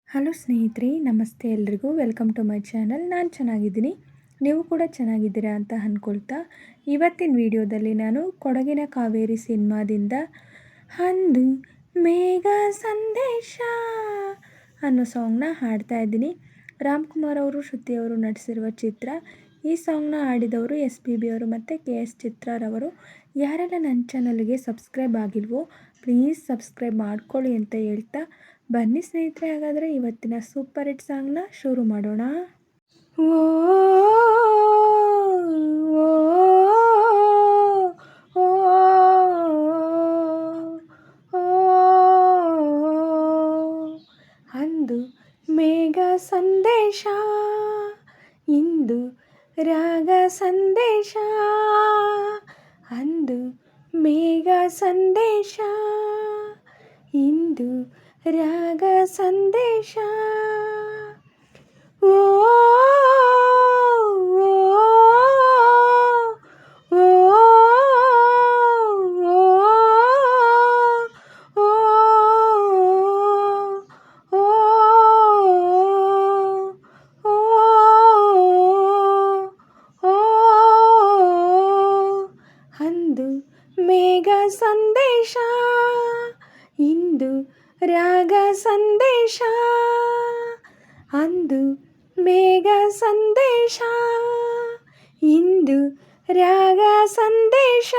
Hello ಸ್ನೇಹಿತರೆ, ನಮಸ್ತೆ ಎಲ್ರಿಗೂ. Welcome to my channel. ನಾನು ಚೆನ್ನಾಗಿದ್ದೀನಿ, ನೀವು ಕೂಡ ಚೆನ್ನಾಗಿದ್ದೀರಾ ಅಂತ ಅಂದ್ಕೊಳ್ತಾ ಇವತ್ತಿನ ವಿಡಿಯೋದಲ್ಲಿ ನಾನು ಕೊಡಗಿನ ಕಾವೇರಿ ಸಿನಿಮಾದಿಂದ ಅಂದು ಮೇಘ ಸಂದೇಶ ಅನ್ನೋ ಸಾಂಗ್ನ ಹಾಡ್ತಾ ಇದ್ದೀನಿ. ರಾಮ್ಕುಮಾರ್ ಅವರು, ಶ್ರುತಿ ಅವರು ನಟಿಸಿರುವ ಚಿತ್ರ. ಈ ಸಾಂಗ್ನ ಹಾಡಿದವರು SPB ಅವರು ಮತ್ತು KS ಚಿತ್ರರವರು. ಯಾರೆಲ್ಲ ನನ್ನ ಚಾನಲ್ಗೆ ಸಬ್ಸ್ಕ್ರೈಬ್ ಆಗಿಲ್ವೋ ಪ್ಲೀಸ್ ಸಬ್ಸ್ಕ್ರೈಬ್ ಮಾಡ್ಕೊಳ್ಳಿ ಅಂತ ಹೇಳ್ತಾ ಬನ್ನಿ ಸ್ನೇಹಿತರೆ, ಹಾಗಾದರೆ ಇವತ್ತಿನ ಸೂಪರ್ ಹಿಟ್ ಸಾಂಗ್ನ ಶುರು ಮಾಡೋಣ. ಓ ಅಂದು ಮೇಘ ಸಂದೇಶ, ಇಂದು ರಾಗ ಸಂದೇಶ. ಅಂದು ಮೇಘ ಸಂದೇಶ, ಇಂದು ರಾಗ ಸಂದೇಶ. ಓ ಅಂದು ಮೇಘ ಸಂದೇಶ, ಇಂದು ರಾಗ ಸಂದೇಶ. ಅಂದು ಮೇಘ ಸಂದೇಶ, ಇಂದು ರಾಗ ಸಂದೇಶ.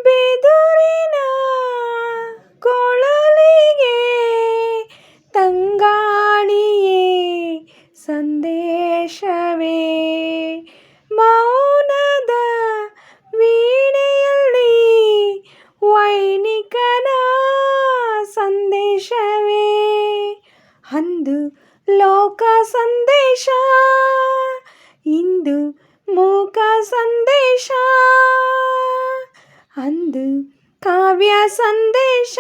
ಬಿದುರಿನ ಕೊಳಲಿಗೆ ತಂಗಾಳಿಯೇ ಸಂದೇಶವೇ, ಮೌನದ ವೀಣೆಯಲ್ಲಿ ವೈಣಿಕನ ಸಂದೇಶವೇ. ಅಂದು ಲೋಕ ಸಂದೇಶ, ಇಂದು ಮೂಕ ಸಂದೇಶ. ಅಂದು ಕಾವ್ಯ ಸಂದೇಶ,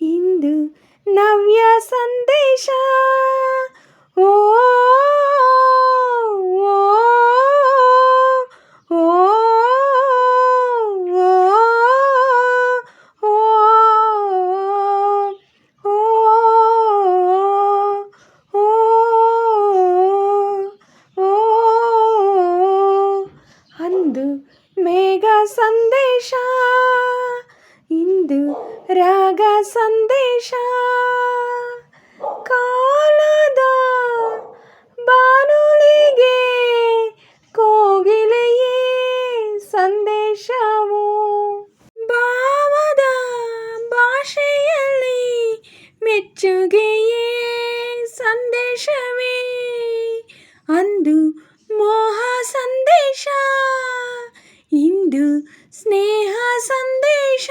ಇಂದು ನವ್ಯ ಸಂದೇಶ. ಓ ಅಂದು ಮೇಘ ಸಂದೇಶ, ಇಂದು ರಾಗ ಸಂದೇಶ. ಕಾಲದ ಬಾನುಲಿಗೆ ಕೋಗಿಲೆಯೇ ಸಂದೇಶವು, ಭಾವದ ಭಾಷೆಯಲ್ಲಿ ಮೆಚ್ಚುಗೆಯೇ ಸಂದೇಶವೇ. ಅಂದು ಮೋಹ ಸಂದೇಶ, ಇಂದು ಸ್ನೇಹ ಸಂದೇಶ.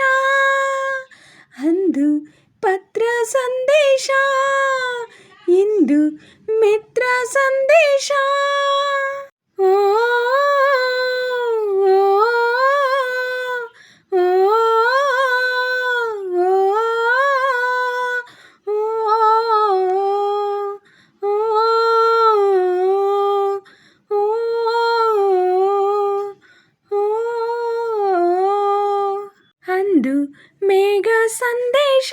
ಅಂದು ಪತ್ರ ಸಂದೇಶ, ಇಂದು ಮಿತ್ರ ಸಂದೇಶ. ಓ ಅಂದು ಮೇಘ ಸಂದೇಶ,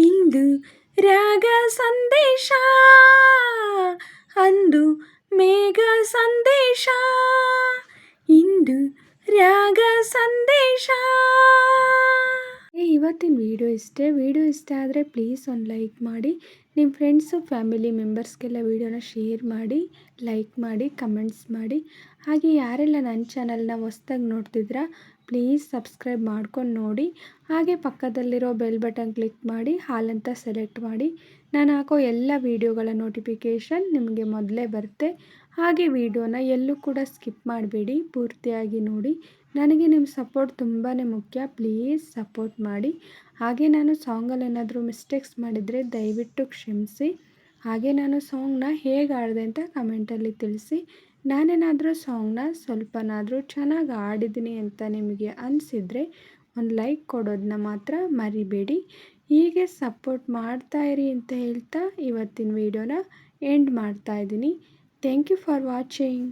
ಇಂದು ರಾಗ ಸಂದೇಶ. ಅಂದು ಮೇಘ ಸಂದೇಶ, ಇಂದು ರಾಗ ಸಂದೇಶ. ಇವತ್ತಿನ ವಿಡಿಯೋ ಇಷ್ಟ ಆದರೆ ಪ್ಲೀಸ್ ಒಂದು ಲೈಕ್ ಮಾಡಿ, ನಿಮ್ಮ ಫ್ರೆಂಡ್ಸು ಫ್ಯಾಮಿಲಿ ಮೆಂಬರ್ಸ್ಗೆಲ್ಲ ವಿಡಿಯೋನ ಶೇರ್ ಮಾಡಿ, ಲೈಕ್ ಮಾಡಿ, ಕಮೆಂಟ್ಸ್ ಮಾಡಿ. ಹಾಗೆ ಯಾರೆಲ್ಲ ನನ್ನ ಚಾನಲ್ನ ಹೊಸ್ದಾಗಿ ನೋಡ್ತಿದ್ದೀರಾ ಪ್ಲೀಸ್ ಸಬ್ಸ್ಕ್ರೈಬ್ ಮಾಡ್ಕೊಂಡು ನೋಡಿ. ಹಾಗೆ ಪಕ್ಕದಲ್ಲಿರೋ ಬೆಲ್ ಬಟನ್ ಕ್ಲಿಕ್ ಮಾಡಿ ಹಾಲ್ ಅಂತ ಸೆಲೆಕ್ಟ್ ಮಾಡಿ. ನಾನು ಹಾಕೋ ಎಲ್ಲ ವೀಡಿಯೋಗಳ ನೋಟಿಫಿಕೇಷನ್ ನಿಮಗೆ ಮೊದಲೇ ಬರುತ್ತೆ. ಹಾಗೆ ವಿಡಿಯೋನ ಎಲ್ಲೂ ಕೂಡ ಸ್ಕಿಪ್ ಮಾಡಬೇಡಿ, ಪೂರ್ತಿಯಾಗಿ ನೋಡಿ. ನನಗೆ ನಿಮ್ಮ ಸಪೋರ್ಟ್ ತುಂಬಾ ಮುಖ್ಯ, ಪ್ಲೀಸ್ ಸಪೋರ್ಟ್ ಮಾಡಿ. ಹಾಗೆ ನಾನು ಸಾಂಗಲ್ಲಿ ಏನಾದರೂ ಮಿಸ್ಟೇಕ್ಸ್ ಮಾಡಿದರೆ ದಯವಿಟ್ಟು ಕ್ಷಮಿಸಿ. ಹಾಗೆ ನಾನು ಸಾಂಗ್ನ ಹೇಗೆ ಹಾಡಿದೆ ಅಂತ ಕಮೆಂಟಲ್ಲಿ ತಿಳಿಸಿ. ನಾನೇನಾದರೂ ಸಾಂಗ್ನ ಸ್ವಲ್ಪನಾದರೂ ಚೆನ್ನಾಗಿ ಹಾಡಿದ್ದೀನಿ ಅಂತ ನಿಮಗೆ ಅನಿಸಿದರೆ ಒಂದು ಲೈಕ್ ಕೊಡೋದನ್ನ ಮಾತ್ರ ಮರಿಬೇಡಿ. ಹೀಗೆ ಸಪೋರ್ಟ್ ಮಾಡ್ತಾಯಿರಿ ಅಂತ ಹೇಳ್ತಾ ಇವತ್ತಿನ ವಿಡಿಯೋನ ಎಂಡ್ ಮಾಡ್ತಾಯಿದ್ದೀನಿ. Thank you for watching.